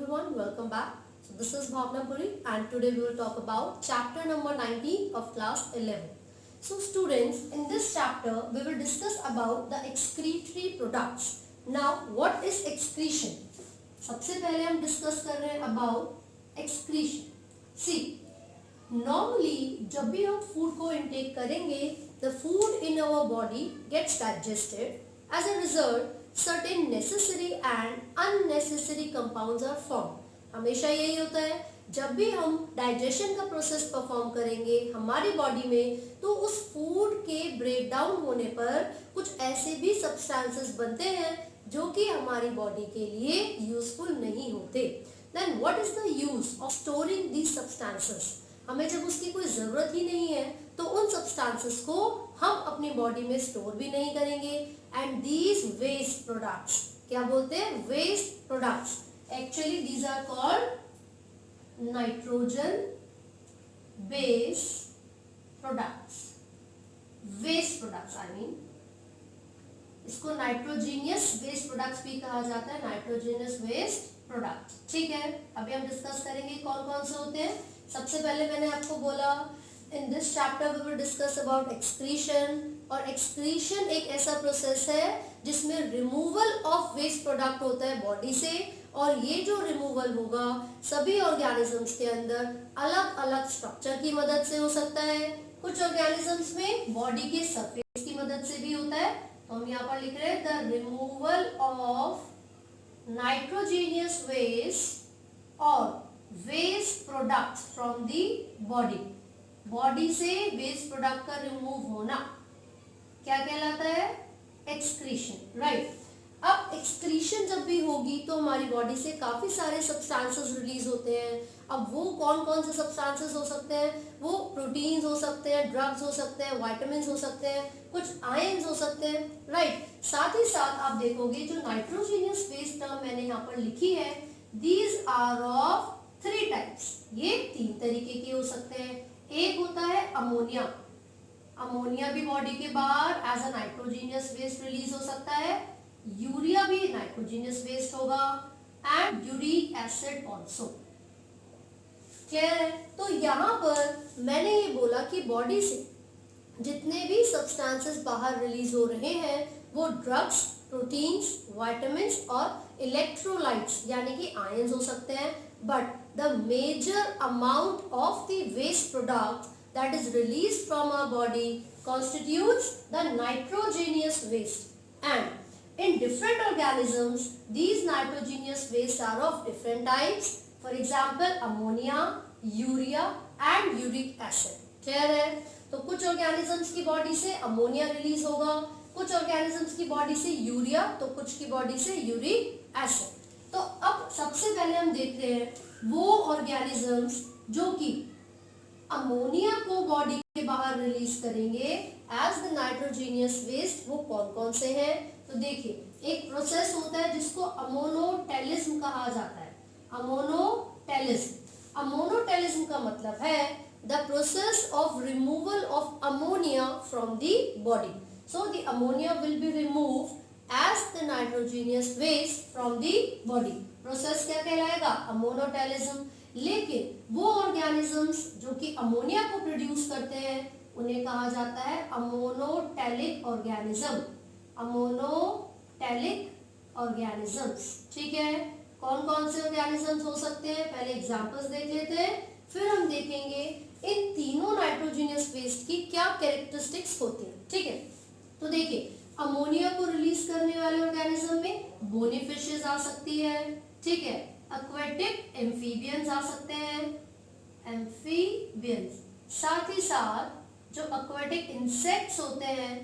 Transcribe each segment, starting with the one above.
everyone, welcome back. So this is Bhavna Puri and today we will talk about chapter number 19 of class 11. So students, in this chapter we will discuss about the excretory products. Now what is excretion? सबसे पहले हम discuss कर रहे हैं about excretion. See, normally जब भी हम food को intake करेंगे, the food in our body gets digested. As a result, certain necessary and unnecessary compounds are formed. हमेशा यही होता है, जब भी हम डाइजेशन का प्रोसेस परफॉर्म करेंगे हमारी बॉडी में, तो उस फूड के ब्रेक डाउन होने पर कुछ ऐसे भी सब्सटेंसेस बनते हैं जो कि हमारी बॉडी के लिए यूजफुल नहीं होते. Then what is the use of storing these substances? हमें जब उसकी कोई ज़रूरत ही नहीं है तो उन सब्सटेंसेस को हम अपनी बॉडी में स्टोर भी नहीं करेंगे. एंड दीज वेस्ट प्रोडक्ट्स, क्या बोलते हैं? Waste products. Actually these are called nitrogen base products. Waste products I mean, इसको नाइट्रोजीनियस वेस्ट प्रोडक्ट्स भी कहा जाता है. Nitrogenous waste product. ठीक है, अभी हम डिस्कस करेंगे कौन कौन से होते हैं. सबसे पहले मैंने आपको बोला in this chapter we will discuss about excretion. और एक्सक्रीशन एक ऐसा प्रोसेस है जिसमें रिमूवल ऑफ वेस्ट प्रोडक्ट होता है बॉडी से, और ये जो रिमूवल होगा सभी ऑर्गेनिजम्स के अंदर अलग अलग स्ट्रक्चर की मदद से हो सकता है. कुछ ऑर्गेनिजम्स में बॉडी के सरफेस की मदद से भी होता है. तो हम यहाँ पर लिख रहे हैं the removal of nitrogenous waste और waste products from the body. Body से वेस्ट प्रोडक्ट का रिमूव होना क्या कहलाता है? एक्सक्रीशन. राइट. अब एक्सक्रीशन जब भी होगी तो हमारी बॉडी से काफी सारे सब्सटेंसेस रिलीज होते हैं. अब वो कौन कौन से सब्सटेंसेस हो सकते हैं? वो प्रोटीन्स हो सकते हैं, ड्रग्स हो सकते हैं, विटामिन्स हो सकते हैं, कुछ आयंस हो सकते हैं. राइट. साथ ही साथ आप देखोगे जो नाइट्रोजीनियस वेस्ट टर्म मैंने यहाँ पर लिखी है, दीज आर ऑफ 3 टाइप्स. ये 3 तरीके के हो सकते हैं. एक होता है अमोनिया. अमोनिया भी बॉडी के बाहर as a nitrogenous waste release हो सकता है. यूरिया भी नाइट्रोजीनियस वेस्ट होगा and uric acid also. Clear है? तो यहाँ पर मैंने ये बोला कि बॉडी से जितने भी सब्सटेंसेस बाहर रिलीज हो रहे हैं वो ड्रग्स, प्रोटीन्स, विटामिन्स और इलेक्ट्रोलाइट्स यानी कि आयंस हो सकते हैं. But the major amount of the waste product that is released from our body constitutes the nitrogenous waste. And in different organisms, these nitrogenous wastes are of different types. For example, ammonia, urea and uric acid. Clear है? तो कुछ organisms की body से ammonia release होगा, कुछ organisms की body से urea, तो कुछ की body से यूरिक एसिड. तो अब सबसे पहले हम देख रहे हैं वो ऑर्गेनिजम्स जो कि अमोनिया को बॉडी के बाहर रिलीज करेंगे एज द नाइट्रोजीनियस वेस्ट. वो कौन कौन से हैं? तो देखिए, एक प्रोसेस होता है जिसको अमोनोटेलिज्म कहा जाता है. अमोनोटेलिज्म. अमोनोटेलिज्म का मतलब है the process of removal of ammonia from the body. So the ammonia will be removed as the nitrogenous waste from the body. Process क्या कहलाएगा? अमोनोटेलिज्म. लेकिन वो ऑर्गेनिजम्स जो कि अमोनिया को प्रोड्यूस करते हैं उन्हें कहा जाता है अमोनोटेलिक ऑर्गेनिज्म. Ammonotelic organisms. ठीक है, कौन कौन से ऑर्गेनिजम्स हो सकते हैं? पहले एग्जांपल्स देख लेते हैं, फिर हम देखेंगे इन तीनों नाइट्रोजीनियस वेस्ट की क्या कैरेक्टरिस्टिक्स होती है. ठीक है, तो देखिए, अमोनिया को रिलीज करने वाले ऑर्गेनिज्म में बोनी फिशेस आ सकती है. ठीक है, एक्वेटिक एम्फीबियंस आ सकते हैं, एम्फीबियंस. साथ ही साथ जो एक्वेटिक इंसेक्ट्स होते हैं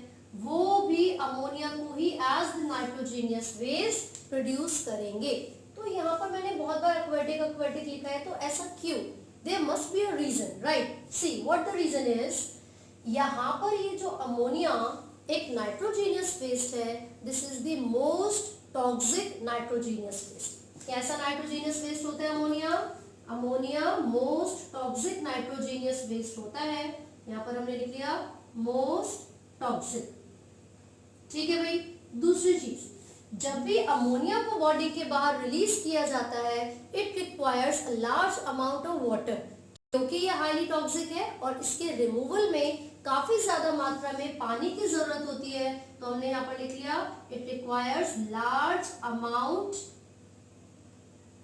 वो भी अमोनिया को ही as the nitrogenous waste produce करेंगे. तो यहाँ पर मैंने बहुत बार एक्वेटिक लिखा है, तो ऐसा क्यों? There must be a reason. Right. See what the reason is, यहाँ पर ये जो अमोनिया एक नाइट्रोजीनियस वेस्ट है, this is the most toxic nitrogenous waste. कैसा नाइट्रोजीनियस वेस्ट होता है ammonia? Ammonia most toxic nitrogenous waste होता है. यहाँ पर हमने लिख लिया मोस्ट टॉक्सिक. ठीक है भाई. दूसरी चीज, जब भी अमोनिया को बॉडी के बाहर रिलीज किया जाता है it requires a large amount of water, क्योंकि ये हाईली टॉक्सिक है और इसके रिमूवल में काफी ज्यादा मात्रा में पानी की जरूरत होती है। तो हमने यहाँ पर लिख लिया it requires large amount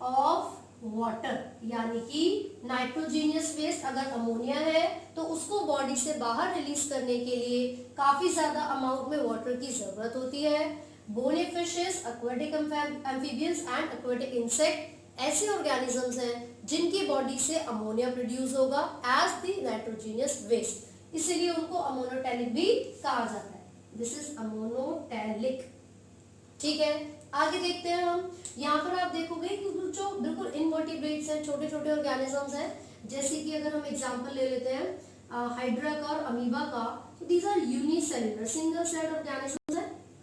of water, यानी कि नाइट्रोजीनियस वेस्ट अगर अमोनिया है तो उसको बॉडी से बाहर रिलीज करने के लिए काफी ज्यादा अमाउंट में वाटर की जरूरत होती है। Bony fishes, aquatic amphibians and aquatic insect ऐसे ऑर्गेनिजम्स हैं जिनकी बॉडी से अमोनिया प्रोड्यूस होगा एज द नाइट्रोजीनियस वेस्ट, इसीलिए उनको अमोनोटैलिक भी कहा जाता है। This is ammonotelic. ठीक है, आगे देखते हैं हम। यहाँ पर आप देखोगे कि जो बिल्कुल इनवर्टिब्रेट्स हैं, छोटे छोटे ऑर्गेनिजम्स हैं, जैसे कि अगर हम एग्जांपल ले लेते हैं हाइड्रा का और अमीबा का, तो these are unicellular single cell organisms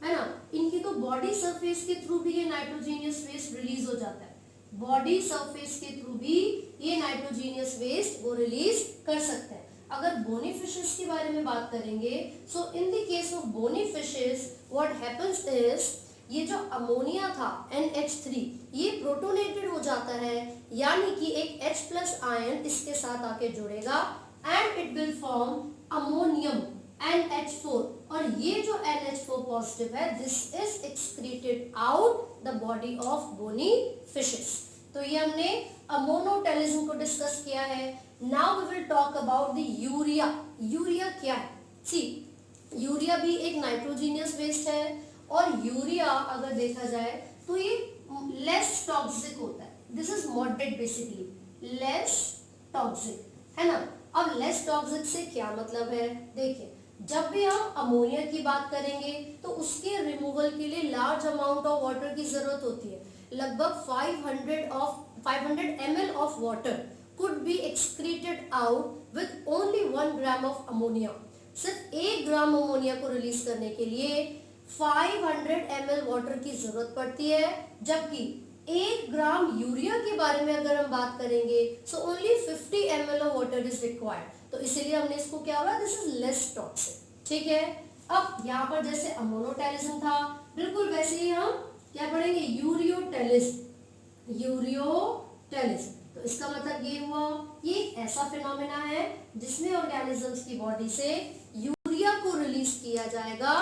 है ना। इनकी तो बॉडी सरफेस के थ्रू भी ये नाइट्रोजीनियस वेस्ट रिलीज हो जाता है, बॉडी सरफेस के थ्रू भी ये नाइट्रोजीनियस वेस्ट वो रिलीज कर सकते हैं। अगर बोनी फिशेस के बारे में बात करेंगे, so in the case of bony fishes what happens is ये जो अमोनिया था NH3 ये प्रोटोनेटेड हो जाता है, यानी कि एक H+ आयन इसके साथ आके जुड़ेगा and it will form ammonium NH4, और ये जो NH4 पॉजिटिव है this is excreted out the body of bony fishes. तो ये हमने अमोनोटेलिज्म को डिस्कस किया है। Now we will talk about the urea. Urea क्या है? सी, यूरिया भी एक नाइट्रोजीनियस वेस्ट है और यूरिया अगर देखा जाए तो ये लेस टॉक्सिक होता है। This is moderate, basically less toxic, है ना। अब लेस टॉक्सिक से क्या मतलब है? देखिए, जब भी हम अमोनिया की बात करेंगे तो उसके रिमूवल के लिए लार्ज अमाउंट ऑफ वाटर की जरूरत होती है। लगभग 500 ml of water could be excreted out with only 1 gram of ammonia. सिर्फ 1 ग्राम अमोनिया को रिलीज करने के लिए 500 ml वाटर की जरूरत पड़ती है, जबकि 1 ग्राम यूरिया के बारे में अगर हम बात करेंगे so only 50 ml of water is required. तो इसीलिए हमने इसको क्या बोला, दिस इज लेस टॉक्सिक। ठीक है, अब यहाँ पर जैसे अमोनोटेलिज्म था, बिल्कुल वैसे ही हम क्या पढ़ेंगे, यूरियोटेलिज्म। यूरियोटेलिज्म तो इसका मतलब ये हुआ, ये ऐसा फिनोमेना है जिसमें ऑर्गेनिजम्स की बॉडी से यूरिया को रिलीज किया जाएगा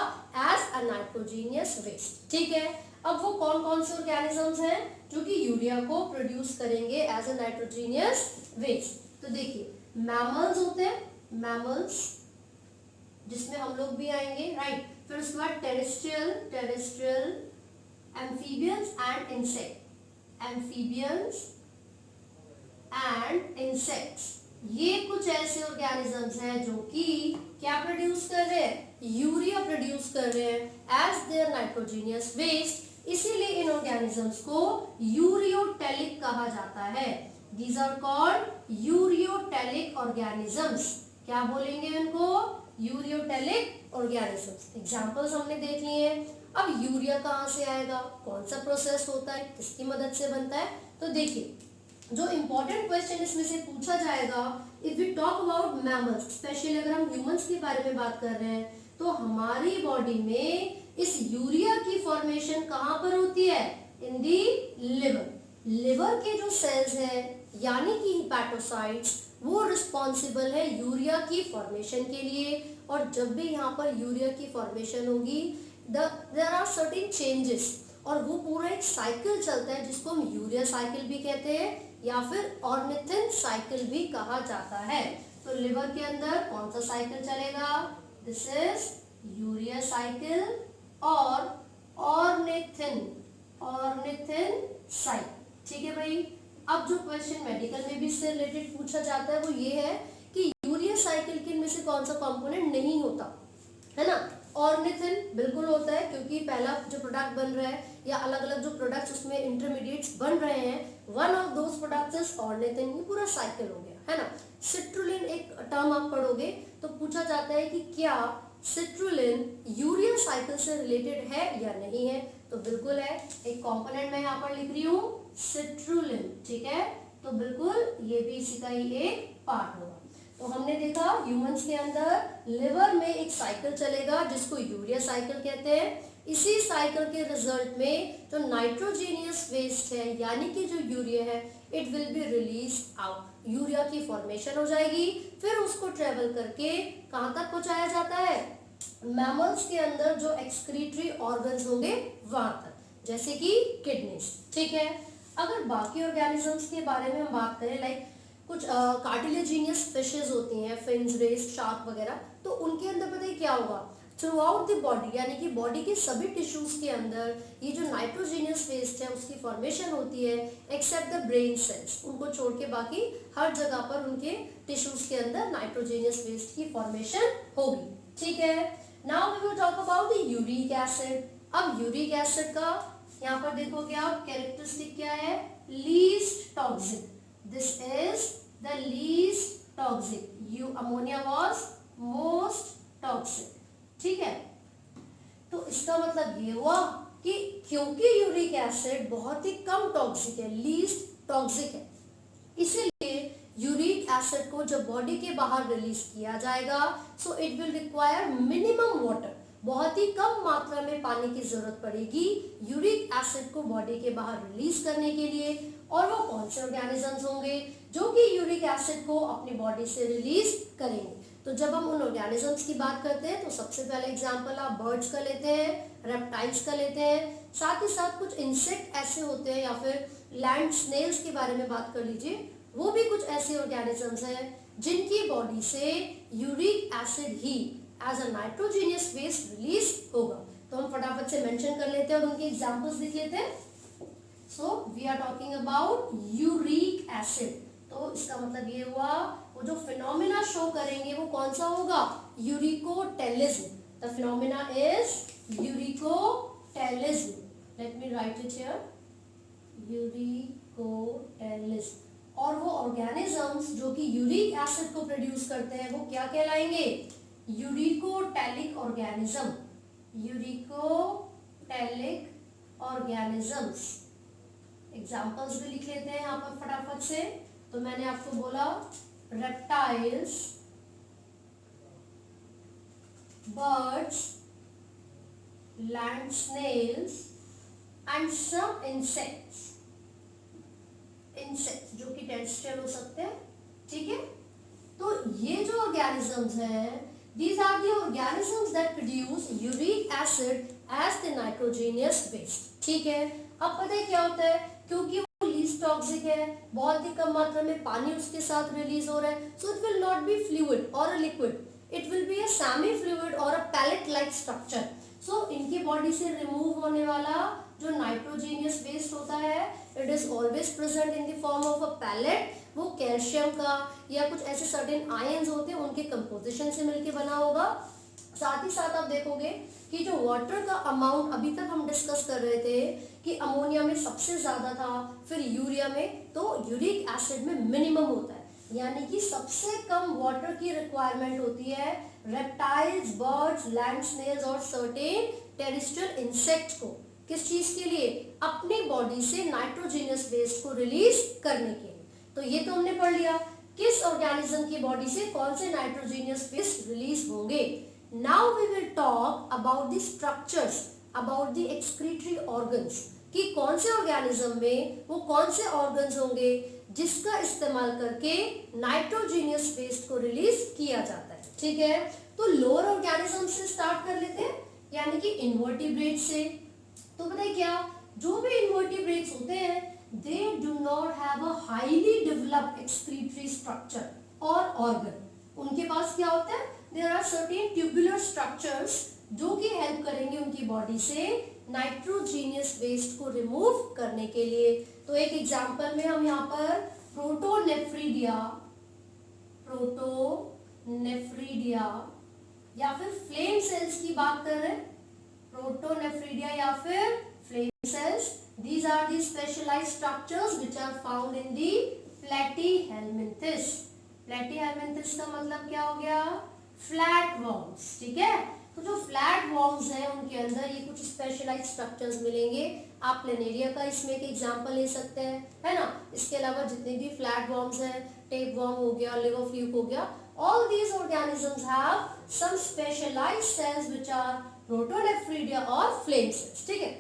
एज अ नाइट्रोजीनियस वेस्ट। ठीक है, अब वो कौन कौन से ऑर्गेनिजम्स हैं जो कि यूरिया को प्रोड्यूस करेंगे एज अ नाइट्रोजीनियस वेस्ट? तो देखिए, मैमल्स होते हैं, मैमल्स जिसमें हम लोग भी आएंगे, राइट। फिर उसके बाद terrestrial, amphibians and insect, amphibians and insects. ये कुछ ऐसे ऑर्गेनिजम्स हैं जो कि क्या प्रोड्यूस कर रहे हैं, यूरिया प्रोड्यूस कर रहे हैं एज देयर नाइट्रोजीनियस वेस्ट, इसीलिए इन ऑर्गेनिजम्स को यूरियोटेलिक कहा जाता है। These are called ureotelic organisms. क्या बोलेंगे इनको, यूरियोटेलिक ऑर्गेनिजम्स। एग्जांपल्स हमने देख लिए हैं। अब यूरिया कहाँ से आएगा, कौन सा प्रोसेस होता है, किसकी मदद से बनता है? तो देखिए, जो इंपॉर्टेंट क्वेश्चन इसमें से पूछा जाएगा, if we talk about mammals, specially अगर हम ह्यूमंस के बारे में बात कर रहे हैं, तो हमारी बॉडी में इस यूरिया की फॉर्मेशन कहाँ पर होती है, इन दी लिवर। लिवर के जो सेल्स हैं यानी कि हिपैटोसाइट्स, वो रिस्पॉन्सिबल है यूरिया की फॉर्मेशन के लिए। और जब भी यहाँ पर यूरिया की फॉर्मेशन होगी, देयर आर सर्टेन चेंजेस, और वो पूरा एक साइकिल चलता है जिसको हम यूरिया साइकिल भी कहते हैं या फिर ऑर्निथिन साइकिल भी कहा जाता है। तो लिवर के अंदर कौन सा साइकिल चलेगा, दिस इज यूरिया साइकिल और ऑर्निथिन साइकिल। ठीक है भाई। अब जो क्वेश्चन मेडिकल में भी इससे रिलेटेड पूछा जाता है वो ये है कि यूरिया साइकिल के इनमें से कौन सा कंपोनेंट नहीं होता, है ना। ऑर्निथिन बिल्कुल होता है, क्योंकि पहला जो प्रोडक्ट बन रहा है या अलग अलग जो प्रोडक्ट्स उसमें इंटरमीडिएट्स बन रहे हैं, one of those products is ornithine. ये पूरा साइकिल हो गया, है ना। सिट्रुलिन एक टर्म आप पढ़ोगे तो पूछा जाता है कि क्या सिट्रुलिन यूरिया साइकिल से रिलेटेड है या नहीं है, तो बिल्कुल है। एक कंपोनेंट मैं यहाँ पर लिख रही हूँ सिट्रुलिन, ठीक है। तो बिल्कुल ये भी इसी का ही एक पार्ट होगा। तो हमने देखा ह्यूमंस के अंदर लिवर में एक साइकिल चलेगा जिसको यूरिया साइकिल कहते हैं। इसी साइकिल के रिजल्ट में जो नाइट्रोजीनियस वेस्ट है यानी कि जो यूरिया है it will be release out, urea की फॉर्मेशन हो जाएगी, फिर उसको ट्रेवल करके कहाँ तक पहुंचाया जाता है, मैमल्स के अंदर जो एक्सक्रीटरी ऑर्गन्स होंगे वहां तक, जैसे कि किडनीज। ठीक है, अगर बाकी ऑर्गेनिजम्स के बारे में हम बात करें, लाइक कुछ कार्टिलेजिनियस फिशेस होती हैं, फिन्स, रेस, शार्क वगैरह, तो उनके अंदर पता है क्या होगा, थ्रू आउट द बॉडी यानी कि बॉडी के सभी टिश्यूज के अंदर ये जो नाइट्रोजीनियस वेस्ट है उसकी फॉर्मेशन होती है, एक्सेप्ट द ब्रेन सेल्स, उनको छोड़ के बाकी हर जगह पर उनके टिश्यूज के अंदर नाइट्रोजीनियस वेस्ट की फॉर्मेशन होगी। ठीक है, now we will talk about the uric acid. अब यूरिक एसिड का यहाँ पर देखोगे आप कैरेक्टरिस्टिक क्या है, least toxic, this is the least toxic, you ammonia was most toxic. ठीक है, तो इसका मतलब ये हुआ कि क्योंकि यूरिक एसिड बहुत ही कम टॉक्सिक है, लीस्ट टॉक्सिक है, इसीलिए यूरिक एसिड को जब बॉडी के बाहर रिलीज किया जाएगा so it will require minimum water, बहुत ही कम मात्रा में पानी की जरूरत पड़ेगी यूरिक एसिड को बॉडी के बाहर रिलीज करने के लिए। और वो कौन से ऑर्गेनिजम्स होंगे जो कि यूरिक एसिड को अपनी बॉडी से रिलीज करेंगे। तो जब हम उन ऑर्गेनिजम्स की बात करते हैं तो सबसे पहले एग्जांपल आप बर्ड्स का लेते हैं, रेप्टाइल्स का लेते हैं, साथ ही साथ कुछ इंसेक्ट ऐसे होते हैं या फिर लैंड स्नेल्स के बारे में बात कर लीजिए, वो भी कुछ ऐसे ऑर्गेनिजम्स हैं जिनकी बॉडी से यूरिक एसिड ही as a nitrogenous waste release होगा। तो हम फटाफट से मेंशन कर लेते हैं और उनके एग्जांपल्स लिख लेते हैं। So we are talking about uric acid, तो इसका मतलब ये हुआ वो जो फिनोमिना शो करेंगे वो कौन सा होगा, uricotelism, the phenomena is uricotelism, let me right it here, uricotelism. और वो ऑर्गेनिजम्स जो कि यूरिक एसिड को प्रोड्यूस करते हैं वो क्या कहलाएंगे, uricotelic organism, uricotelic organisms. Examples भी लिख लेते हैं यहाँ पर फटाफट से। तो मैंने आपको बोला reptiles, birds, land snails and some insects, insects जो कि टेरेस्ट्रियल हो सकते हैं। ठीक है, तो ये जो ऑर्गेनिजम्स हैं these are the organisms that produce uric acid as the nitrogenous waste। ठीक है, अब पता है क्या होता है, क्योंकि वो लीस्ट टॉक्सिक है, बहुत ही कम मात्रा में पानी उसके साथ रिलीज हो रहा है, so it will not be fluid or a liquid, it will be a semi fluid or a pellet like structure। so इनकी बॉडी से रिमूव होने वाला जो नाइट्रोजीनियस वेस्ट होता है it is always present in the form of a pellet, वो calcium का या कुछ ऐसे सर्टेन आयंस होते हैं उनके कंपोजिशन से मिलके बना होगा। साथ ही साथ आप देखोगे कि जो वाटर का अमाउंट अभी तक हम डिस्कस कर रहे थे कि अमोनिया में सबसे ज्यादा था, फिर यूरिया में, तो यूरिक एसिड में मिनिमम होता है, यानी कि सबसे कम वाटर की रिक्वायरमेंट होती है रेप्टाइल्स, बर्ड्स, लैंड स्नेल्स और सर्टेन टेरेस्ट्रियल इंसेक्ट्स को। किस चीज के लिए, अपनी बॉडी से नाइट्रोजीनियस वेस्ट को रिलीज करने के लिए। तो ये तो हमने पढ़ लिया किस ऑर्गेनिज्म की बॉडी से कौन से नाइट्रोजीनियस वेस्ट रिलीज होंगे। Now we will talk about the structures, about the excretory organs, कि कौन से ऑर्गेनिज्म में वो कौन से ऑर्गन्स होंगे जिसका इस्तेमाल करके नाइट्रोजीनियस वेस्ट को रिलीज किया जाता है। ठीक है, तो लोअर ऑर्गेनिज्म से स्टार्ट कर लेते हैं, यानी कि इनवर्टिब्रेट से। तो पता है क्या, जो भी इनवर्टिब्रेट्स होते हैं they do not have a highly developed excretory structure or organ। उनके पास क्या होता है, there are certain tubular structures जो कि हेल्प करेंगे उनकी बॉडी से नाइट्रोजीनियस वेस्ट को रिमूव करने के लिए। तो एक एग्जांपल में हम यहाँ पर प्रोटोनेफ्रीडिया, या फिर फ्लेम सेल्स की बात कर रहे हैं, प्रोटोनेफ्रीडिया या फिर flame cells, these are the specialized structures which are found in the platyhelminthes। platyhelminthes का मतलब क्या हो गया, फ्लैट वॉर्म्स। ठीक है, तो जो फ्लैट वॉर्म्स हैं उनके अंदर ये कुछ स्पेशलाइज्ड स्ट्रक्चर्स मिलेंगे। आप प्लेनेरिया का इसमें एक एग्जांपल ले सकते हैं, है ना। इसके अलावा जितने भी फ्लैट वॉर्म्स हैं, टेप वॉर्म हो गया, लिवर फ्लूक हो गया, all these organisms have some specialized cells which are protonephridia और फ्लेम सेल्स। ठीक है,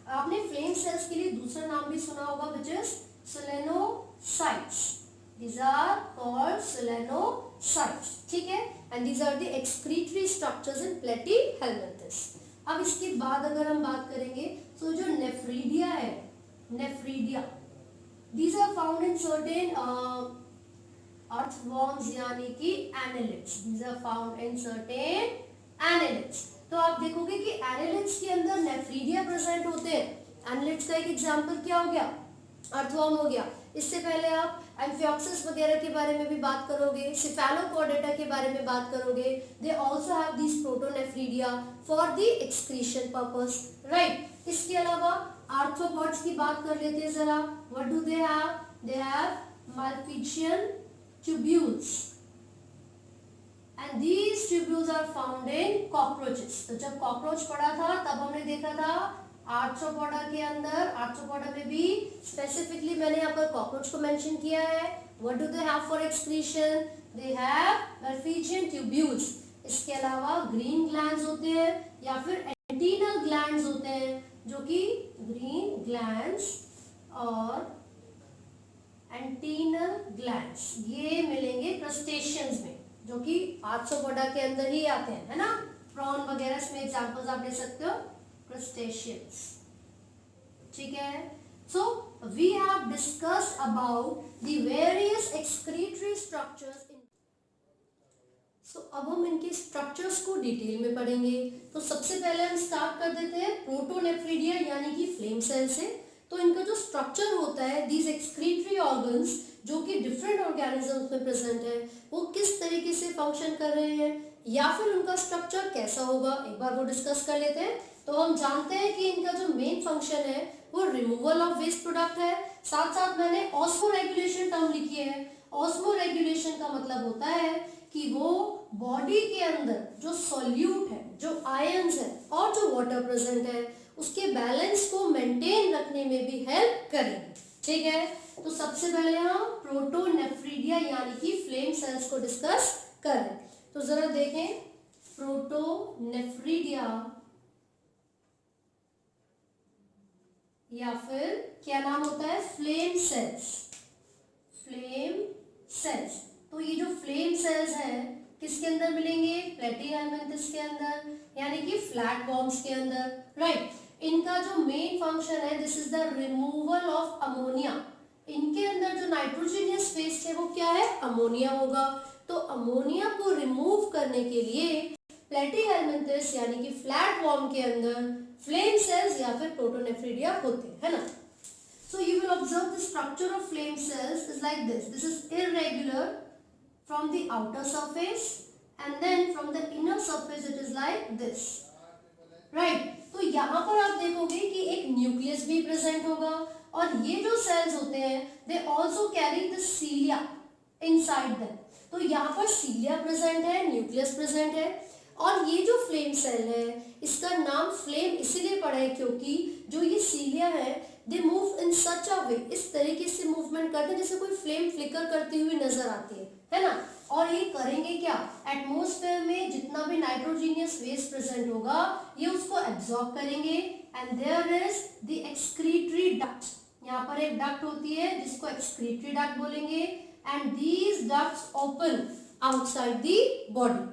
आपने फ्लेम सेल्स के लिए दूसरा नाम भी सुना होगा which is solenocytes. These are called selenocytes। ठीक है, and these are the excretory structures in platyhelminthes। अब इसके बाद अगर हम बात करेंगे तो जो नेफ्रीडिया है, nephridia, these are found in certain earthworms यानी कि annelids। These are found in certain annelids। तो आप देखोगे कि annelids के अंदर नेफ्रीडिया प्रेजेंट होते हैं। annelids का एक एग्जाम्पल क्या हो गया, अर्थवर्म हो गया। इससे पहले आप एम्फिऑक्सिस वगैरह के बारे में भी बात करोगे, सिफेलोकॉर्डेटा के बारे में बात करोगे। They also have this protonephridia for the excretion purpose, right. इसके अलावा आर्थ्रोपॉड्स की बात कर लेते हैं जरा। What do they have? They have malpighian tubules and these tubules are found in cockroaches. तो जब कॉकरोच पड़ा था तब हमने देखा था आर्थ्रोपोडा के अंदर, आर्थ्रोपोडा में भी स्पेसिफिकली मैंने यहाँ पर कॉकरोच को मेंशन किया है। What do they have for excretion? They have malpighian tubules. इसके अलावा ग्रीन ग्लैंड्स होते हैं या फिर एंटीनल ग्लैंड्स होते हैं, जो कि ग्रीन ग्लैंड्स और एंटीनल ग्लैंड्स ये मिलेंगे क्रस्टेशियंस में, जो कि आर्थ्रोपोडा के अंदर ही आते हैं, है ना। प्रॉन वगैरह इसमें एग्जांपल्स आप ले सकते हो, crustaceans। ठीक है, so we have discussed about the various excretory structures in। so अब हम इनके स्ट्रक्चर्स को डिटेल में पढ़ेंगे। तो सबसे पहले हम स्टार्ट कर देते हैं प्रोटोनेफ्रीडिया यानी कि फ्लेम सेल से। तो इनका जो स्ट्रक्चर होता है, these excretory organs जो कि डिफरेंट ऑर्गेनिजम्स में प्रेजेंट है, वो किस तरीके से फंक्शन कर रहे हैं या फिर उनका स्ट्रक्चर कैसा होगा, एक बार वो डिस्कस कर लेते हैं। तो हम जानते हैं कि इनका जो मेन फंक्शन है वो रिमूवल ऑफ वेस्ट प्रोडक्ट है। साथ साथ मैंने ऑस्मो रेगुलेशन टर्म लिखी है। ऑस्मो रेगुलेशन का मतलब होता है कि वो बॉडी के अंदर जो सॉल्यूट है, जो आयंस है और जो वाटर प्रेजेंट है, उसके बैलेंस को मेंटेन रखने में भी हेल्प करेंगे। ठीक है, तो सबसे पहले हम प्रोटोनेफ्रीडिया यानी कि फ्लेम सेल्स को डिस्कस करें। तो जरा देखें, प्रोटोनेफ्रीडिया या फिर क्या नाम होता है, फ्लेम सेल्स। फ्लेम सेल्स, तो ये जो फ्लेम सेल्स हैं किसके अंदर मिलेंगे? प्लेटीहेल्मिन्थस के अंदर, यानी कि फ्लैटवर्म्स के अंदर, राइट। इनका जो मेन फंक्शन है, this is the removal of ammonia. इनके अंदर जो नाइट्रोजनियस वेस्ट है वो क्या है? अमोनिया होगा। तो अमोनिया को रिमूव करने के लिए प्लेटीहेल्मिन्थस यानी कि फ्लैटवर्म के अंदर फ्लेम सेल्स या फिर प्रोटोनेफ्रीडिया होते हैं, है ना। So you will observe the structure of flame cells is like this. This is irregular from the outer surface and then from the inner surface it is like this, right. तो यहाँ पर आप देखोगे कि एक न्यूक्लियस भी present होगा और ये जो सेल्स होते हैं they also carry the cilia inside them. तो यहाँ पर सीलिया प्रेजेंट है, न्यूक्लियस प्रेजेंट है। और ये जो फ्लेम सेल है इसका नाम फ्लेम इसीलिए पड़ा है क्योंकि जो ये सीलिया है दे मूव इन सच अ वे, इस तरीके से मूवमेंट करते हैं जैसे कोई फ्लेम फ्लिकर करती हुई नजर आती है ना। और ये करेंगे क्या? एटमॉस्फेयर में जितना भी नाइट्रोजीनियस वेस्ट प्रेजेंट होगा ये उसको एब्जॉर्ब करेंगे and there is the excretory duct. यहाँ पर एक डक्ट होती है जिसको एक्सक्रीटरी डक्ट बोलेंगे and these ducts open outside the body.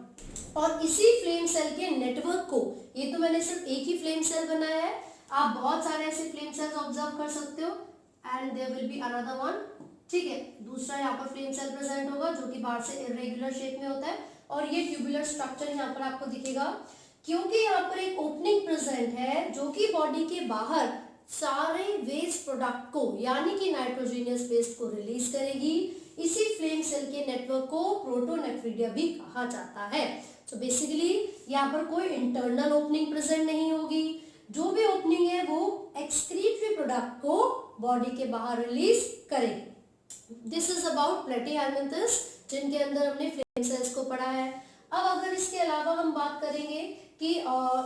और इसी फ्लेम सेल के नेटवर्क को, ये तो मैंने सिर्फ एक ही फ्लेम सेल बनाया है, आप बहुत सारे ऐसे फ्लेम सेल्स ऑब्जर्व कर सकते हो and there will be another one. ठीक है, दूसरा यहाँ पर फ्लेम सेल प्रेजेंट होगा जो कि बाहर से इरेगुलर शेप में होता है और ये ट्यूबुलर स्ट्रक्चर यहाँ पर आपको दिखेगा क्योंकि यहाँ पर एक ओपनिंग प्रेजेंट है जो कि बॉडी के बाहर सारे वेस्ट प्रोडक्ट को यानी कि नाइट्रोजीनियस वेस्ट को रिलीज करेगी। इसी फ्लेम सेल के नेटवर्क को प्रोटोनेफ्रीडिया भी कहा जाता है। तो बेसिकली यहाँ पर कोई इंटरनल ओपनिंग प्रेजेंट नहीं होगी, जो भी ओपनिंग है वो एक्सक्रीटरी प्रोडक्ट को बॉडी के बाहर रिलीज करेगी। दिस इज अबाउट प्लेटीहेल्मिन्थस जिनके अंदर हमने फ्लेम सेल्स को पढ़ा है। अब अगर इसके अलावा हम बात करेंगे कि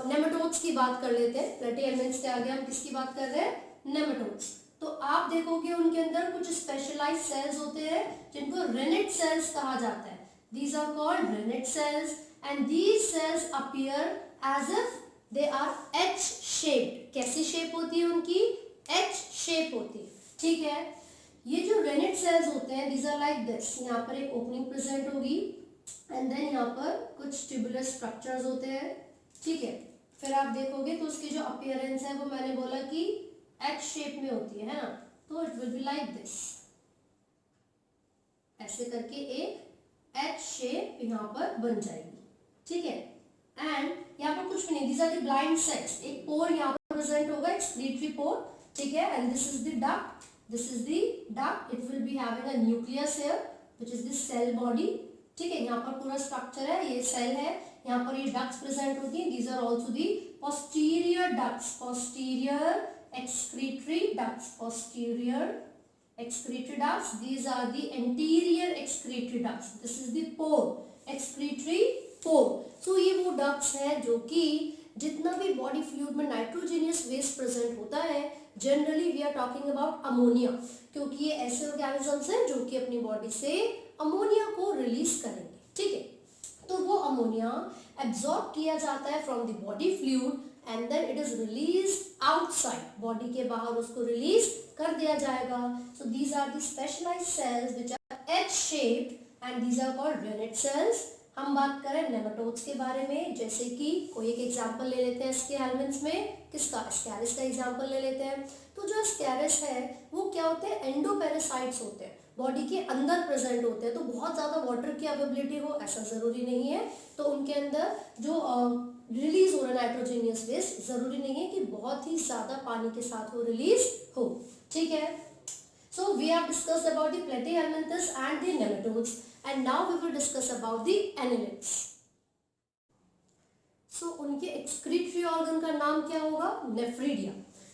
नेमेटोड्स की बात कर लेते हैं। प्लेटीहेल्मिन्थस के आगे हम किसकी बात कर रहे हैं? नेमेटोड्स। तो आप देखोगे उनके अंदर कुछ स्पेशलाइज्ड सेल्स होते हैं जिनको रेनिट सेल्स कहा जाता है। These are called rennet cells and these cells appear as if they are H shaped. कैसी शेप होती है उनकी? एच शेप होती है, ठीक है। ये जो रेनिड सेल्स होते हैं दीज आर लाइक दिस। यहाँ पर एक ओपनिंग प्रेजेंट होगी एंड देन यहाँ पर कुछ ट्यूबुलर स्ट्रक्चर्स होते हैं, ठीक है। फिर आप देखोगे तो उसकी जो अपीयरेंस है वो मैंने बोला कि एच शेप में होती है ना, तो it will be like this. ऐसे करके एक एच शेप यहाँ पर बन जाएगी, ठीक है। एंड यहाँ पर कुछ भी नहीं, these are the blind cells. एक पोर यहाँ पर प्रेजेंट होगा, एक्सक्रीटरी पोर, ठीक है। And this is the duct, this is the duct. It will be having a nucleus here which is the cell body, ठीक है। यहाँ पर पूरा स्ट्रक्चर है, ये सेल है, यहाँ पर ये डक्ट्स प्रेजेंट होती हैं। These are also the posterior ducts, posterior excretory ducts, posterior excretory ducts. These are the anterior excretory ducts. This is the pore, excretory pore. So ये वो ducts हैं जो कि जितना भी बॉडी फ्लूइड में नाइट्रोजेनियस वेस्ट प्रेजेंट होता है, generally we are talking about ammonia, क्योंकि ये ऐसे ऑर्गेनिजम्स हैं जो कि अपनी बॉडी से अमोनिया को रिलीज करेंगे, ठीक है। तो वो अमोनिया एब्जॉर्ब किया जाता है from the body fluid and then it is release outside, body के बाहर उसको रिलीज कर दिया जाएगा। So these are the specialised cells which are H shaped and these are called renette cells. हम बात करें नेमाटोड्स के बारे में, जैसे कि कोई एक एग्जांपल ले लेते हैं इसके एलिमेंट्स में, किसका? एस्कैरिस का एग्जांपल ले लेते हैं। तो जो एस्कैरिस है वो क्या होते हैं? एंडोपेरासाइट्स होते हैं, बॉडी के अंदर प्रेजेंट होते हैं। तो बहुत ज्यादा वाटर की अवेलेबिलिटी हो ऐसा जरूरी नहीं है, तो उनके अंदर जो रिलीज हो रहा है नाइट्रोजेनियस वेस्ट, जरूरी नहीं है कि बहुत ही ज्यादा पानी के साथ वो रिलीज हो, ठीक है। So we have discussed about the platyhelminthes and the nematodes and now we will discuss about the annelids. So उनके एक्सक्रीटरी ऑर्गन का नाम क्या होगा? नेफ्रीडिया।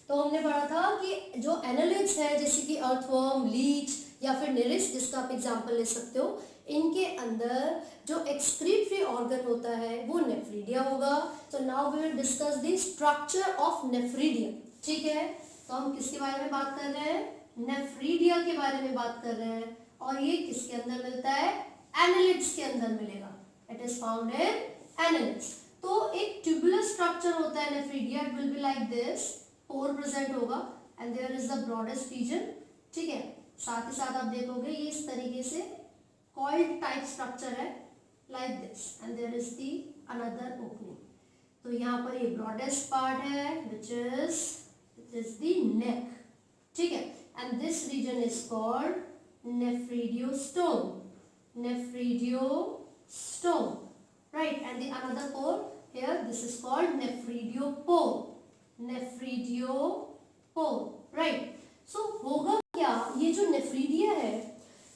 तो हमने पढ़ा था कि जो एनालिड्स है जैसे कि अर्थवर्म, लीच या फिर निरिस, जिसका आप एग्जांपल ले सकते हो, इनके अंदर जो एक्सक्रीटरी ऑर्गन होता है वो नेफ्रीडिया होगा। तो now we will discuss the structure of nephridia, ठीक है। तो हम किसके बारे में बात कर रहे हैं? नेफ्रीडिया के बारे में बात कर रहे हैं, और ये किसके अंदर मिलता है? एनालिड्स के अंदर मिलेगा। It is found in annelids. तो एक ट्यूबुलर स्ट्रक्चर होता है nephridia, it will be like this, pore present होगा and there is the broadest region, ठीक है। साथ ही साथ आप देखोगे ये इस तरीके से कॉइल्ड टाइप स्ट्रक्चर है, like this, and there is the another opening. तो यहाँ पर ये ब्रॉडेस्ट पार्ट है विच इज द नेक, ठीक है। And this region is called nephridiostome, nephridiostome, right? And the another pore here, this is called nephridiopore, nephridiopore, right? So होगा क्या? ये जो नेफ्रीडिया है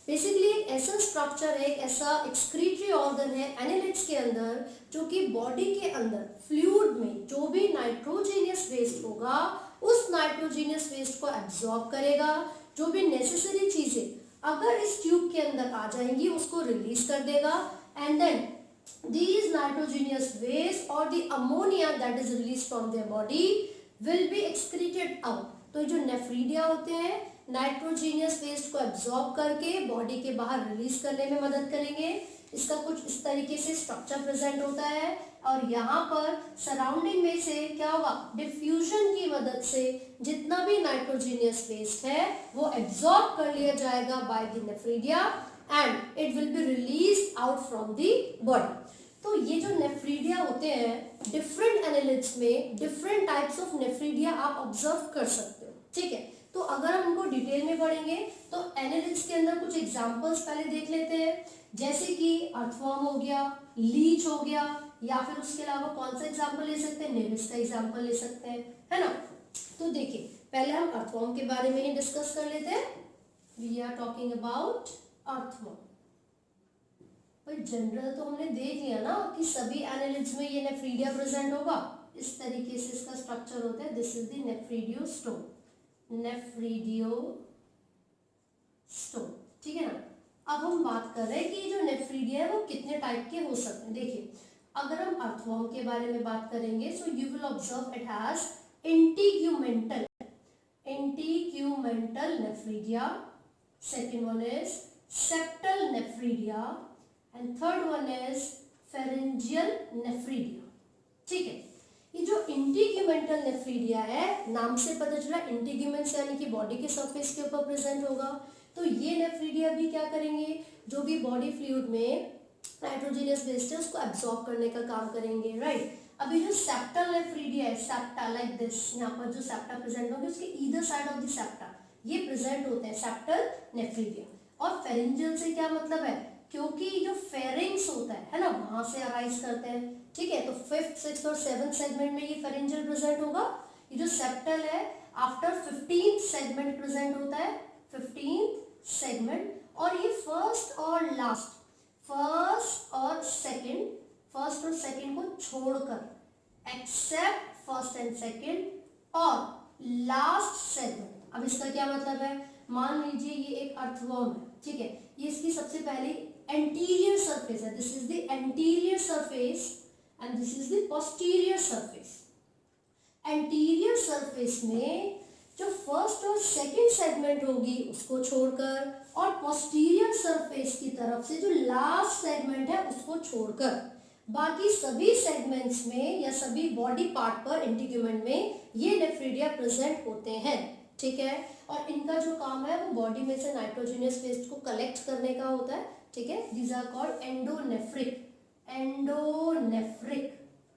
बेसिकली एक ऐसा स्ट्रक्चर है, एक ऐसा एक्सक्रीटरी ऑर्गन है एनालिड्स के अंदर, जो कि बॉडी के अंदर फ्लूइड में जो भी नाइट्रोजेनियस वेस्ट होगा उस नाइट्रोजेनियस वेस्ट को एब्जॉर्ब करेगा। जो भी नेसेसरी चीजें अगर इस ट्यूब के अंदर आ जाएंगी उसको रिलीज कर देगा, and then these nitrogenous waste or the ammonia that is released from their body will be excreted out। तो ये जो नेफ्रीडिया होते हैं नाइट्रोजीनियस वेस्ट को एब्जॉर्ब करके बॉडी के बाहर रिलीज करने में मदद करेंगे। इसका कुछ इस तरीके से स्ट्रक्चर प्रेजेंट होता है, और यहाँ पर सराउंडिंग में से क्या होगा? डिफ्यूजन की मदद से जितना भी नाइट्रोजीनियस वेस्ट है वो एब्जॉर्ब कर लिया जाएगा by the nephridia and it will be release out from the body. तो ये जो नेफ्रीडिया होते हैं डिफरेंट एनालिड्स में डिफरेंट टाइप्स ऑफ नेफ्रीडिया आप ऑब्जर्व कर सकते हो, ठीक है। तो अगर हम उनको डिटेल में पढ़ेंगे तो एनालिड्स के अंदर कुछ एग्जांपल्स पहले देख लेते हैं, जैसे कि अर्थवर्म हो गया, लीच हो गया, या फिर उसके अलावा कौन सा एग्जांपल ले सकते हैं? नेविस का एग्जांपल ले सकते हैं, है ना। तो देखिए पहले हम अर्थवर्म के बारे में ही डिस्कस कर लेते हैं। We are talking about earthworm. भाई जनरल तो हमने देख लिया ना कि सभी एनालिड्स में ये नेफ्रीडिया प्रेजेंट होगा, इस तरीके से इसका स्ट्रक्चर होता है। दिस इज द नेफ्रीडियोस्टोम, नेफ्रीडियोस्टोम, ठीक है ना। अब हम बात कर रहे हैं कि जो नेफ्रीडिया है वो कितने टाइप के हो सकते हैं। देखिए अगर हम अर्थवर्म के बारे में बात करेंगे so you will observe it has integumentary, integumentary nephridia, second one is septal nephridia and third one is pharyngeal nephridia, ठीक है। ये जो इंटीग्यूमेंटल नेफ्रीडिया है, नाम से पता चला इंटीग्यूमेंट्स यानी कि बॉडी के सरफेस के ऊपर प्रेजेंट होगा। तो ये नेफ्रीडिया भी क्या करेंगे, जो भी बॉडी फ्लूइड में नाइट्रोजनियस वेस्ट है उसको एब्जॉर्ब करने का काम करेंगे, राइट। अभी जो सेप्टल नेफ्रीडिया है, सेप्टा लाइक दिस, यहाँ पर जो सेप्टा प्रेजेंट होंगे उसके either side of the septa ये प्रेजेंट होते हैं सेप्टल नेफ्रीडिया। और फेरिंजियल से क्या मतलब है, क्योंकि जो फेरिंग्स होता है ना, वहां से अराइज करते हैं, ठीक है। तो 5th, 6th और 7th सेगमेंट में ये फेरिंजियल प्रेजेंट होगा। ये जो सेप्टल है आफ्टर 15th सेगमेंट प्रेजेंट होता है, 15th सेगमेंट। और ये फर्स्ट और लास्ट, फर्स्ट और सेकंड को छोड़कर, एक्सेप्ट फर्स्ट एंड सेकंड और लास्ट सेगमेंट। अब इसका क्या मतलब है, मान लीजिए ये एक अर्थवर्म है, ठीक है। ये इसकी सबसे पहले एंटीरियर सरफेस है, this is the anterior surface and this is the posterior surface. Anterior surface में जो फर्स्ट और सेकंड सेगमेंट होगी उसको छोड़कर, और पोस्टीरियर सरफेस की तरफ से जो लास्ट सेगमेंट है उसको छोड़कर, बाकी सभी सेगमेंट्स में या सभी बॉडी पार्ट पर इंटीग्यूमेंट में ये नेफ्रीडिया प्रेजेंट होते हैं, ठीक है। और इनका जो काम है वो बॉडी में से नाइट्रोजनियस वेस्ट को कलेक्ट करने का होता है, ठीक है। These are called enteronephric,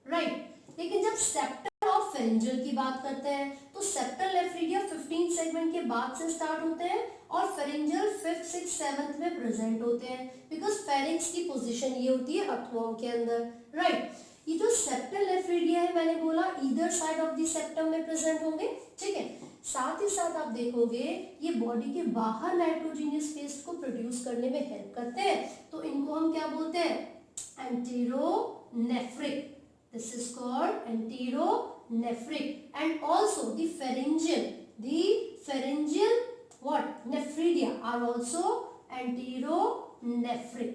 right. लेकिन जब सेप्टल और फेरिंजियल की बात करते हैं तो सेप्टल नेफ्रीडिया 15 सेगमेंट के बाद से स्टार्ट होते हैं और फेरिंजियल 5th, 6th, 7th में प्रेजेंट होते हैं, बिकॉज फेरिंग्स की पोजीशन ये होती है अर्थवर्म के अंदर, राइट। ये जो सेप्टल नेफ्रीडिया है, मैंने बोला either side of the septum में प्रेजेंट होंगे, ठीक है। साथ ही साथ आप देखोगे ये बॉडी के बाहर नाइट्रोजनियस वेस्ट को प्रोड्यूस करने में हेल्प करते हैं, तो इनको हम क्या बोलते हैं, एंटेरोनेफ्रिक। This is called enteronephric, and also the pharyngeal what nephridia are also enteronephric।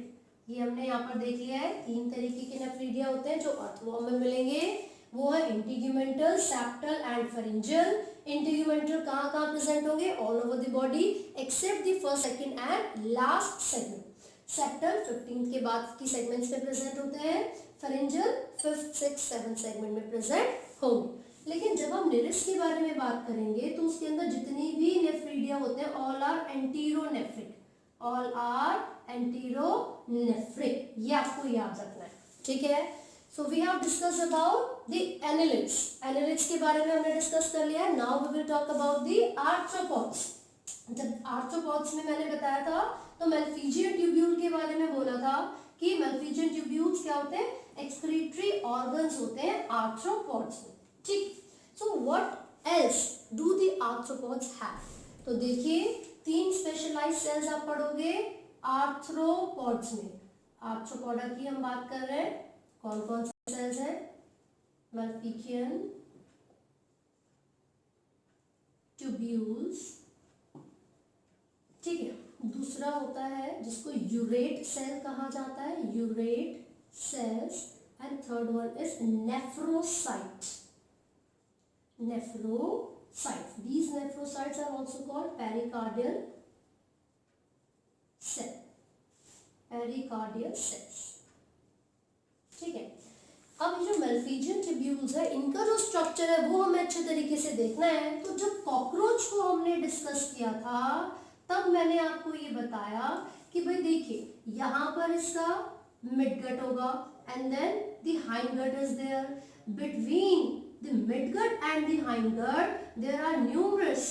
ये हमने यहाँ पर देख लिया है, 3 तरीके के नेफ्रीडिया होते हैं जो अर्थवर्म में मिलेंगे, वो है integumental, septal and pharyngeal. Integumental कहाँ प्रेजेंट होंगे, all over the body except the first, second and last segment. Septal 15th के बाद की सेगमेंट्स में प्रेजेंट होते हैं, pharyngeal 5th, 6th, 7th segment में प्रेजेंट होंगे। लेकिन जब हम निरिस के बारे में बात करेंगे तो उसके अंदर जितनी भी नेफ्रीडिया होते हैं all are enteronephric, all are enteronephric, ये आपको याद रखना है, ठीक है। So we have discuss about the annelids, annelids के बारे में हमने डिस्कस कर लिया है। Now we will talk about the arthropods. जब आर्थ्रोपोड्स में मैंने बताया था तो मेल्फिजियन ट्यूब्यूल के बारे में बोला था कि मेल्फिजियन ट्यूब्यूल्स क्या होते हैं, एक्सक्रीटरी ऑर्गन्स होते हैं आर्थ्रोपोड्स में, ठीक। So what else do the arthropods have, तो देखिए 3 स्पेशलाइज्ड सेल्स आप पढ़ोगे आर्थ्रोपोड्स में। आर्थ्रोपोडा की हम बात कर रहे हैं, कौन कौन से सेल्स हैं, मेल्फिजियन ट्यूब्यूल्स, ठीक है। दूसरा होता है जिसको यूरेट सेल कहा जाता है, urate cells, and third one is nephrocyte, nephrocyte. These nephrocytes are also called pericardial cell, pericardial cells, ठीक है। अब ये जो मेल्फिजियन ट्यूब्यूल्स है इनका जो स्ट्रक्चर है वो हमें अच्छे तरीके से देखना है। तो जब कॉकरोच को हमने डिस्कस किया था तब मैंने आपको ये बताया कि भाई देखिए यहाँ पर इसका मिडगट होगा and then the hindgut is there, between the midgut and the hindgut there are numerous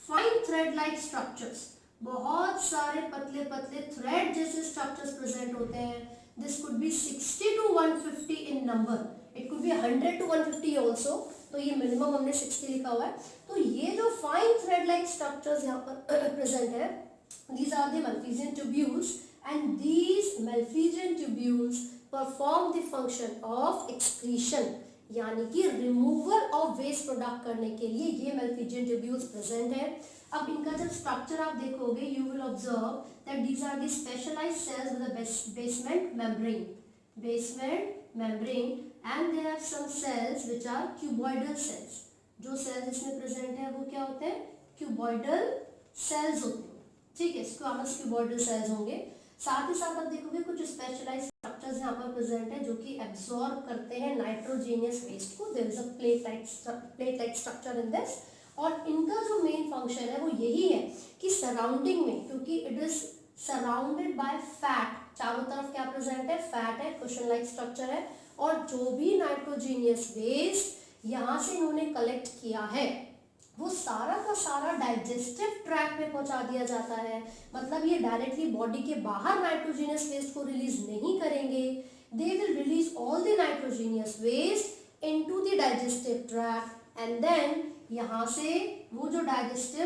fine thread like structures, बहुत सारे पतले पतले थ्रेड जैसे स्ट्रक्चर्स प्रेजेंट होते हैं। This could be 60 to 150 in number, it could be 100 to 150 also, तो ये minimum हमने 60 लिखा हुआ है। तो ये जो फाइन थ्रेड लाइक स्ट्रक्चर्स यहाँ पर प्रेजेंट है, these are the Malpighian tubules, and these Malpighian tubules perform the function of excretion, यानी कि रिमूवल ऑफ वेस्ट प्रोडक्ट करने के लिए ये Malpighian tubules प्रेजेंट है। अब इनका जब स्ट्रक्चर आप देखोगे you will observe that these are the specialised cells with a basement membrane, and they have some cells which are cuboidal cells. जो सेल्स इसमें प्रेजेंट है वो क्या होते हैं, क्यूबॉइडल सेल्स होते हैं, ठीक है, स्क्वामस क्यूबॉइडल सेल्स होंगे। साथ ही साथ आप देखोगे कुछ स्पेशलाइज्ड स्ट्रक्चर्स यहाँ पर प्रेजेंट है जो कि एब्जॉर्ब करते हैं नाइट्रोजीनियस वेस्ट को. There is a plate like structure in this. और इनका जो मेन फंक्शन है वो यही है कि सराउंडिंग में, क्योंकि it is surrounded by fat, चारों तरफ क्या प्रेजेंट है, फैट है, कुशन लाइक स्ट्रक्चर है, और जो भी नाइट्रोजीनियस वेस्ट यहाँ से इन्होंने कलेक्ट किया है वो सारा का सारा डाइजेस्टिव ट्रैक्ट में पहुंचा दिया जाता है. मतलब ये डायरेक्टली बॉडी के बाहर नाइट्रोजीनियस वेस्ट को रिलीज नहीं करेंगे. They will release all the nitrogenous waste into the digestive tract and then यहाँ से वो जो डाइजेस्टिव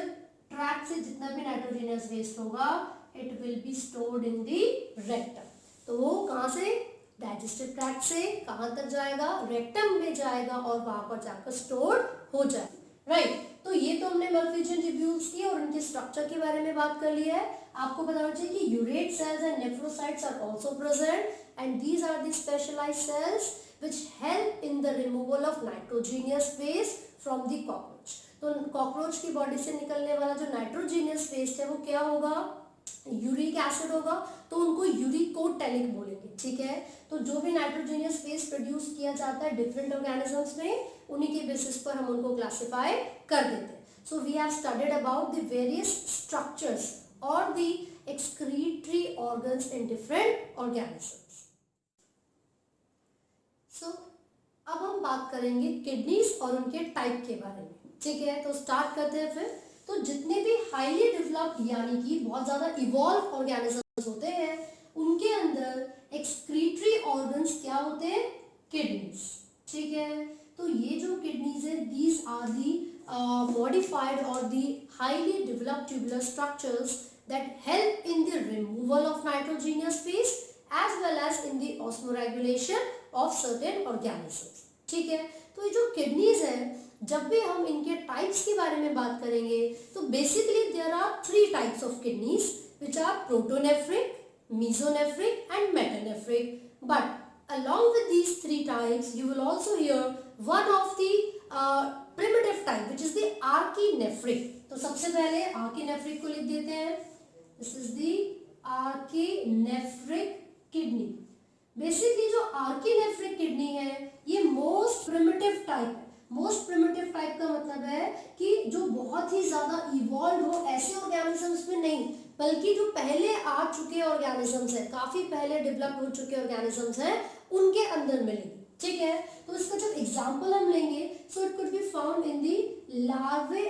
ट्रैक्ट से जितना भी नाइट्रोजीनियस वेस्ट होगा it will be stored in the rectum. तो वो कहाँ से, डाइजेस्टिव ट्रैक्ट से कहाँ तक जाएगा, रेक्टम में जाएगा और वहां पर जाकर स्टोर हो जाएगा. राइट. तो ये तो हमने मल्टीफिशियन ट्यूब्यूल्स की और उनके स्ट्रक्चर के बारे में बात कर लिया है. आपको पता होना चाहिए कि urate cells and nephrocytes are also present and these are the specialised cells which help in the removal of nitrogenous waste from the cockroach. तो कॉकरोच की बॉडी से निकलने वाला जो नाइट्रोजीनियस वेस्ट है वो क्या होगा, यूरिक एसिड होगा. तो उनको यूरिकोटेलिक बोलेंगे. ठीक है. तो जो भी नाइट्रोजीनियस वेस्ट प्रोड्यूस किया जाता है डिफरेंट ऑर्गेनिजम्स में, उन्हीं के बेसिस पर हम उनको क्लासिफाई कर देते हैं. So we have studied about the various structures और the excretory organs in different organisms. So अब हम बात करेंगे किडनीज और उनके टाइप के बारे में. ठीक है. तो स्टार्ट करते हैं फिर. तो जितने भी हाईली डेवलप्ड यानी कि बहुत ज्यादा इवॉल्व ऑर्गेनिजम्स होते हैं उनके अंदर एक्सक्रीटरी ऑर्गन्स क्या होते हैं, किडनीज. ठीक है. तो ये जो किडनीज है दीज आर दी मॉडिफाइड और the highly developed tubular structures that help in the removal of nitrogenous waste as well as in the osmoregulation of certain organisms. ठीक है. तो ये जो किडनीज है, जब भी हम इनके टाइप्स के बारे में बात करेंगे तो basically there are 3 types of kidneys which are protonephric, mesonephric and metanephric. But along with these 3 types you will also hear one of the primitive type which is the archinephric. तो सबसे पहले archinephric को लिख देते हैं. This is the archinephric kidney. Basically जो archinephric kidney है ये मोस्ट प्रिमिटिव टाइप है. मोस्ट प्रिमिटिव टाइप का मतलब है कि जो बहुत ही ज्यादा इवॉल्व हो ऐसे ऑर्गेनिजम्स में नहीं, बल्कि जो पहले आ चुके ऑर्गेनिजम्स हैं, काफी पहले डेवलप हो चुके ऑर्गेनिजम्स हैं, उनके अंदर मिलेगी. ठीक है. तो इसका जब एग्जांपल हम लेंगे so it could be found in the larvae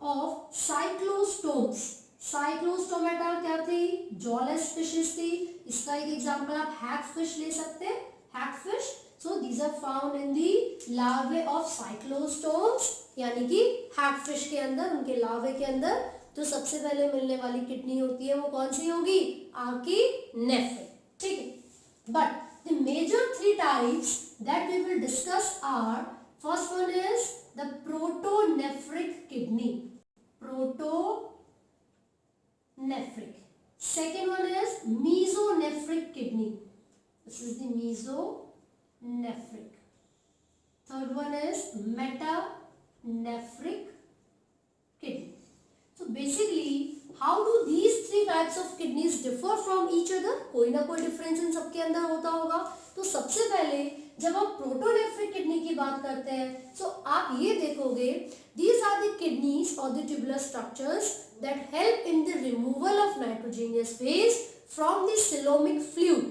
of cyclostomes. Cyclostomata क्या थी, जॉलेस फिशेस थी. इसका एक एग्जांपल आप हैगफिश ले सकते हैं, hagfish. So these are found in the larvae of cyclostomes, यानी कि हैगफिश के अंदर, उनके लार्वे के अंदर जो सबसे पहले मिलने वाली किडनी होती है वो कौन सी होगी, आर्कीनेफ्रिक. ठीक है. But the major 3 types that we will discuss are, first one is the protonephric kidney, protonephric. Second one is mesonephric kidney. This is the mesonephric. Third one is metanephric kidney. So basically how do these 3 types of kidneys differ from each other? कोई ना कोई difference in सबके अंदर होता होगा. तो सबसे पहले जब हम प्रोटोनेफ्रिक किडनी की बात करते हैं तो आप ये देखोगे these are the kidneys or the tubular structures that help in the removal of nitrogenous waste from the coelomic fluid.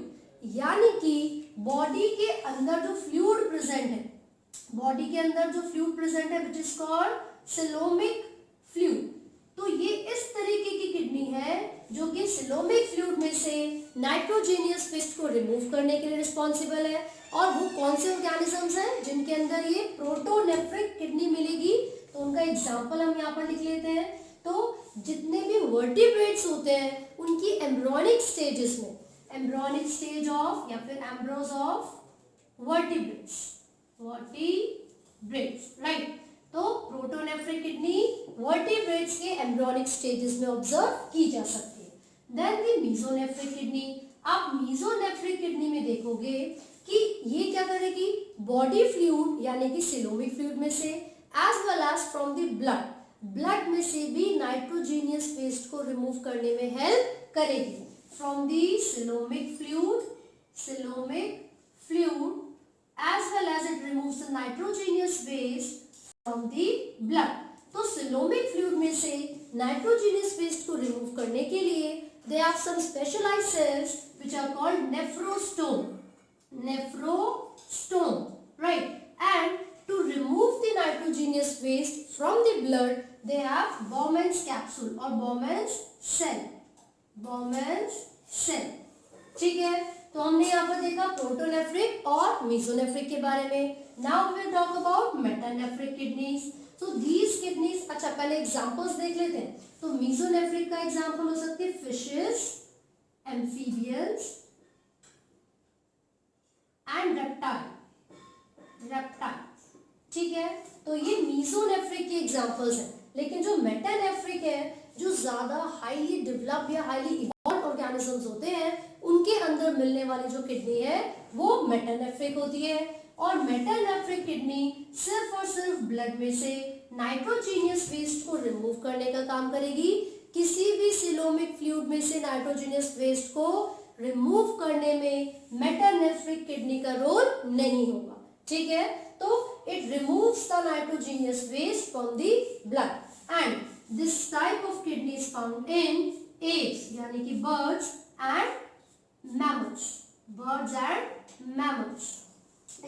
यानी कि बॉडी के अंदर जो फ्लूइड प्रेजेंट है, बॉडी के अंदर जो फ्लूइड प्रेजेंट है which is called coelomic fluid. तो ये इस तरीके की किडनी है जो कि सिलोमिक फ्लूइड में से नाइट्रोजेनियस वेस्ट को रिमूव करने के लिए रिस्पॉन्सिबल है. और वो कौन से ऑर्गेनिजम्स हैं जिनके अंदर ये प्रोटोनेफ्रिक किडनी मिलेगी, तो उनका एग्जांपल हम यहाँ पर लिख लेते हैं. तो जितने भी वर्टिब्रेट्स होते हैं उनकी एम्ब्रियोनिक स्टेजेस में, एम्ब्रियोनिक स्टेज ऑफ या फिर एम्ब्रोस ऑफ वर्टिब्रेट्स, राइट. तो प्रोटोनेफ्रिक किडनी वर्टिब्रेट्स के एम्ब्रियोनिक स्टेजेस में ऑब्जर्व की जा सकती है. Then the mesonephric kidney. आप मेसोनेफ्रिक किडनी में देखोगे कि ये क्या करेगी, बॉडी फ्लूइड यानी कि सिलोमिक फ्लूइड में से as well as from the blood blood में से भी नाइट्रोजीनियस वेस्ट को रिमूव करने में हेल्प करेगी from the coelomic fluid as well as it removes the nitrogenous waste from the blood. तो सिलोमिक फ्लूइड में से नाइट्रोजीनियस वेस्ट को रिमूव करने के लिए they have some specialized cells which are called nephrostomes, right? And to remove the nitrogenous waste from the blood they have Bowman's capsule or Bowman's cell. ठीक है, तो हमने यहाँ पर देखा प्रोटोनेफ्रिक और मेसोनेफ्रिक के बारे में. Now we will talk about metanephric kidneys. So these kidneys, अच्छा पहले एग्जांपल्स देख लेते हैं. तो मेसोनेफ्रिक का एग्जांपल हो सकते हैं फिशेस, एम्फीबियंस एंड रेप्टाइल्स. ठीक है, तो ये मेसोनेफ्रिक के एग्जांपल्स हैं. लेकिन जो मेटानेफ्रिक है, जो ज्यादा हाईली डेवलप या हाईली इवॉल्व ऑर्गेनिजम्स होते हैं, उनके अंदर मिलने वाली जो किडनी है वो मेटानेफ्रिक होती है. और मेटानेफ्रिक किडनी सिर्फ और सिर्फ ब्लड में से नाइट्रोजीनियस वेस्ट को रिमूव करने का काम करेगी. किसी भी सिलोमिक फ्लूइड में से नाइट्रोजीनियस वेस्ट को रिमूव करने में मेटानेफ्रिक किडनी का रोल नहीं होगा. ठीक है, तो it removes the nitrogenous waste from the blood. And this type of kidney is found in apes यानी कि बर्ड्स एंड mammals.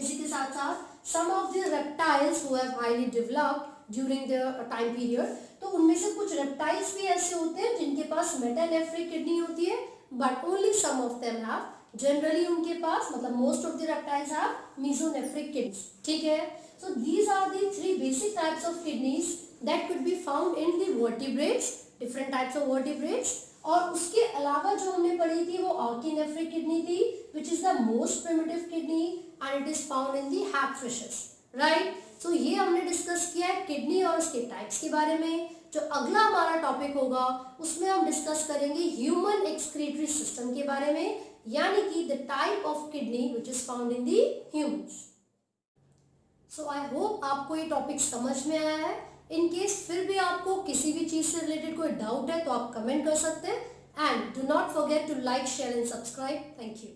इसी के साथ साथ some of the reptiles who have highly developed during their time period, तो उनमें से कुछ reptiles भी ऐसे होते हैं जिनके पास मेटानेफ्रिक किडनी होती है, but only some of them have. Generally उनके पास मतलब most of the reptiles have mesonephric kidneys. ठीक है, so these are the three basic types of kidneys that could be found in the vertebrates, different types of vertebrates. और उसके अलावा जो हमने पढ़ी थी वो ऑर्किनेफ्रिक किडनी थी, which is the most primitive kidney and it is found in the hagfishes, right. So ये हमने डिस्कस किया है किडनी और उसके टाइप्स के बारे में. जो अगला हमारा टॉपिक होगा उसमें हम डिस्कस करेंगे ह्यूमन एक्सक्रीटरी सिस्टम के बारे में, यानी कि the type of kidney which is found in the humans. So I hope आपको ये टॉपिक समझ में आया है. इन केस फिर भी आपको किसी भी चीज से रिलेटेड कोई डाउट है तो आप कमेंट कर सकते हैं. And do not forget to like, share and subscribe. Thank you.